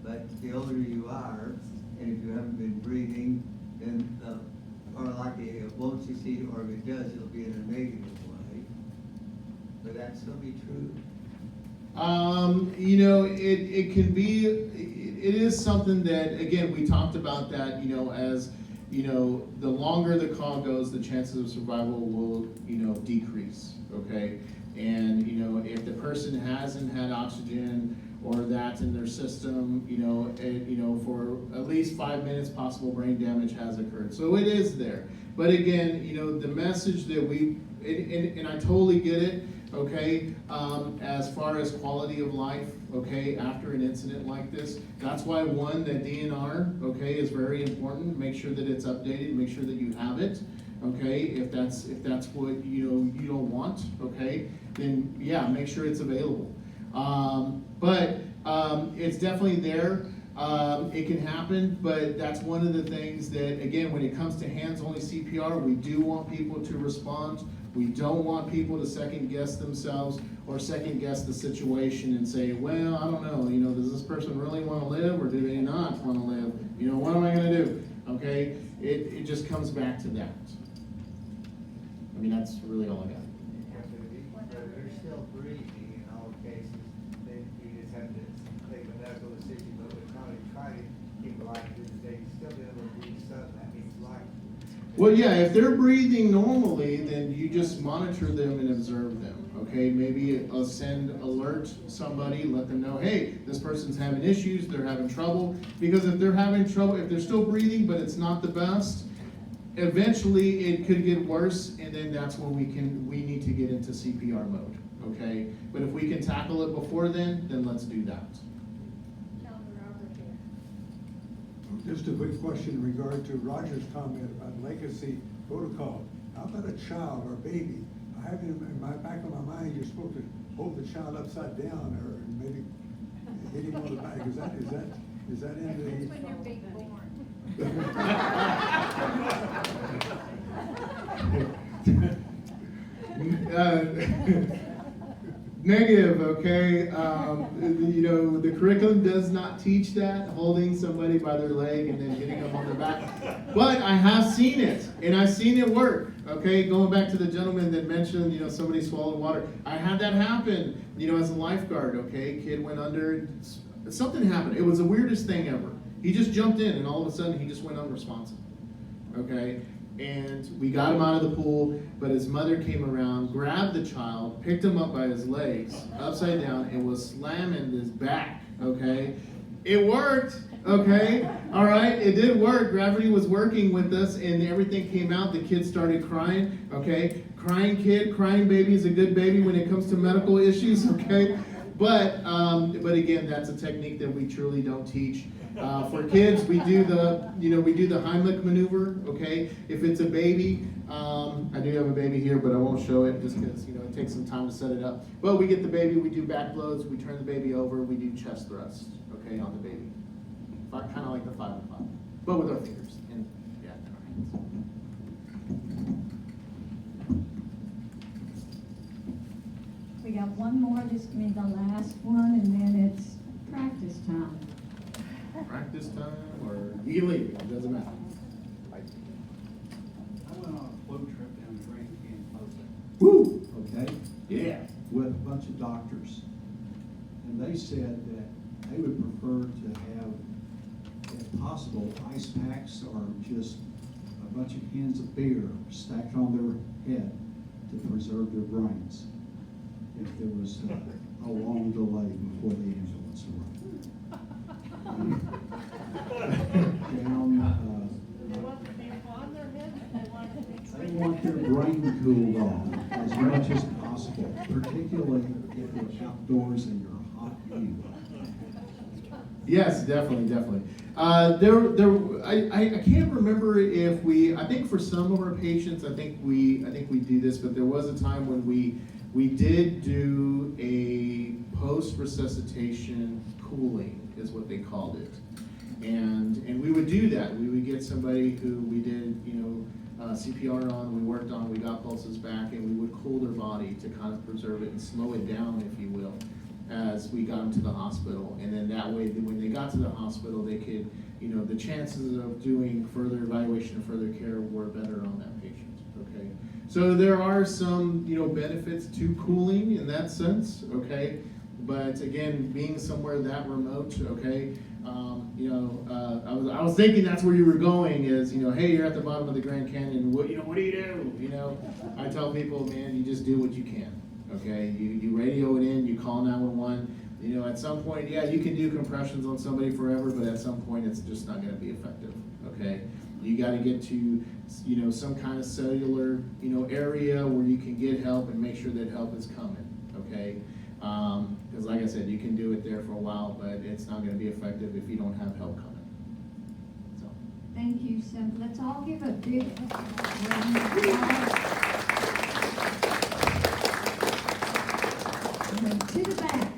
but the older you are, and if you haven't been breathing, then or likely it won't succeed, or if it does, it'll be in a negative way. would that still be true?
You know, it can be, it is something that, again, we talked about that, you know, as, you know, the longer the call goes, the chances of survival will, you know, decrease, okay? And, you know, if the person hasn't had oxygen or that in their system, you know, for at least 5 minutes, possible brain damage has occurred. So it is there. But again, you know, the message that and I totally get it, okay, as far as quality of life, okay, after an incident like this. That's why, one, that DNR, okay, is very important. Make sure that it's updated, make sure that you have it, okay. If that's what, you know, you don't want, okay, then yeah, make sure it's available. But it's definitely there. It can happen, but that's one of the things that, again, when it comes to hands-only CPR, we do want people to respond. We don't want people to second-guess themselves or second-guess the situation and say, well, I don't know, you know, does this person really want to live or do they not want to live? You know, what am I going to do? Okay, it just comes back to that. I mean, that's really all I got.
But they're still breathing in all cases. You just have to take a medical decision, but we're trying to keep life through the day. Still be able to breathe some, that means life.
Well, yeah, if they're breathing normally, then you just monitor them and observe them, okay? Maybe send alert somebody, let them know, hey, this person's having issues, they're having trouble. Because if they're having trouble, if they're still breathing, but it's not the best, eventually it could get worse, and then that's when we need to get into CPR mode, okay? But if we can tackle it before then let's do that.
Just a quick question in regard to Roger's comment about legacy protocol. How about a child or a baby? I have in my back of my mind, you're supposed to hold the child upside down or maybe hit him on the back. Is that in the?
That's when you're being born.
Negative, okay? You know, the curriculum does not teach that, holding somebody by their leg and then hitting them on their back. But I have seen it, and I've seen it work, okay? Going back to the gentleman that mentioned, you know, somebody swallowed water. I had that happen, you know, as a lifeguard, okay? Kid went under, something happened. It was the weirdest thing ever. He just jumped in, and all of a sudden, he just went unresponsive, okay? And we got him out of the pool, but his mother came around, grabbed the child, picked him up by his legs, upside down, and was slamming his back, okay? It worked, okay? All right, it did work. Gravity was working with us, and everything came out. The kid started crying, okay? Crying kid, crying baby is a good baby when it comes to medical issues, okay? But again, that's a technique that we truly don't teach. For kids, we do the Heimlich maneuver, okay? If it's a baby, I do have a baby here, but I won't show it just because, you know, it takes some time to set it up. But we get the baby, we do back blows, we turn the baby over, we do chest thrusts, okay, on the baby. Kind of like the 5 and 5, but with our fingers and, yeah, in our hands.
We got one more, this can be the last one, and then it's practice time.
Practice time, or you can leave, it doesn't matter.
I went on a float trip down the Grand Canyon.
Woo!
Okay?
Yeah.
With a bunch of doctors. And they said that they would prefer to have, if possible, ice packs or just a bunch of cans of beer stacked on their head to preserve their brains if there was a long delay before the ambulance arrived. They want their brain cooled off as much as possible, particularly if you're outdoors and you're hot and
Yes, definitely. I can't remember if I think for some of our patients, I think we do this, but there was a time when we did do a post-resuscitation cooling, is what they called it. And we would do that. We would get somebody who we did, you know, CPR on, we worked on, we got pulses back, and we would cool their body to kind of preserve it and slow it down, if you will, as we got them to the hospital. And then that way, when they got to the hospital, they could, you know, the chances of doing further evaluation and further care were better on that patient, okay? So there are some, benefits to cooling in that sense, okay? But again, being somewhere that remote, okay, I was thinking that's where you were going is, hey, you're at the bottom of the Grand Canyon, what do you do? I tell people, man, you just do what you can, okay? You radio it in, you call 911. At some point, yeah, you can do compressions on somebody forever, but at some point, it's just not going to be effective, okay? You got to get to, some kind of cellular, area where you can get help and make sure that help is coming, okay? Because like I said, you can do it there for a while, but it's not going to be effective if you don't have help coming. So.
Thank you, Seth. Let's all give a big round of applause. To the back.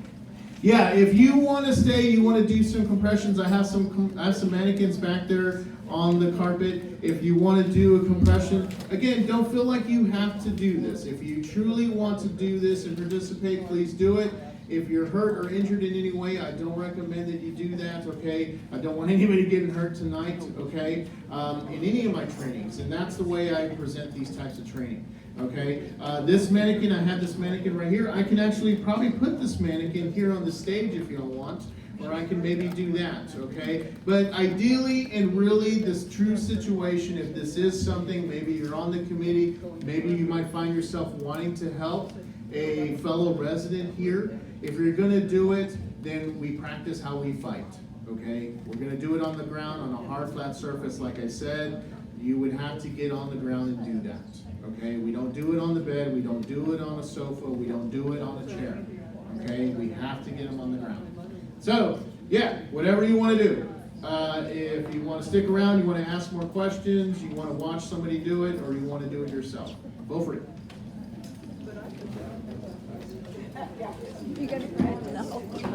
Yeah, if you want to stay, you want to do some compressions. I have some mannequins back there on the carpet. If you want to do a compression, again, don't feel like you have to do this. If you truly want to do this and participate, please do it. If you're hurt or injured in any way, I don't recommend that you do that, okay? I don't want anybody getting hurt tonight, okay? In any of my trainings, and that's the way I present these types of training. Okay, this mannequin, I have this mannequin right here. I can actually probably put this mannequin here on the stage if you don't want, or I can maybe do that, okay? But ideally and really this true situation, if this is something, maybe you're on the committee, maybe you might find yourself wanting to help a fellow resident here. If you're gonna do it, then we practice how we fight, okay? We're gonna do it on the ground, on a hard, flat surface, like I said. You would have to get on the ground and do that. Okay, we don't do it on the bed, we don't do it on a sofa, we don't do it on a chair. Okay, we have to get them on the ground. So, yeah, whatever you want to do. If you want to stick around, you want to ask more questions, you want to watch somebody do it, or you want to do it yourself. Go for it.
You gotta grab it.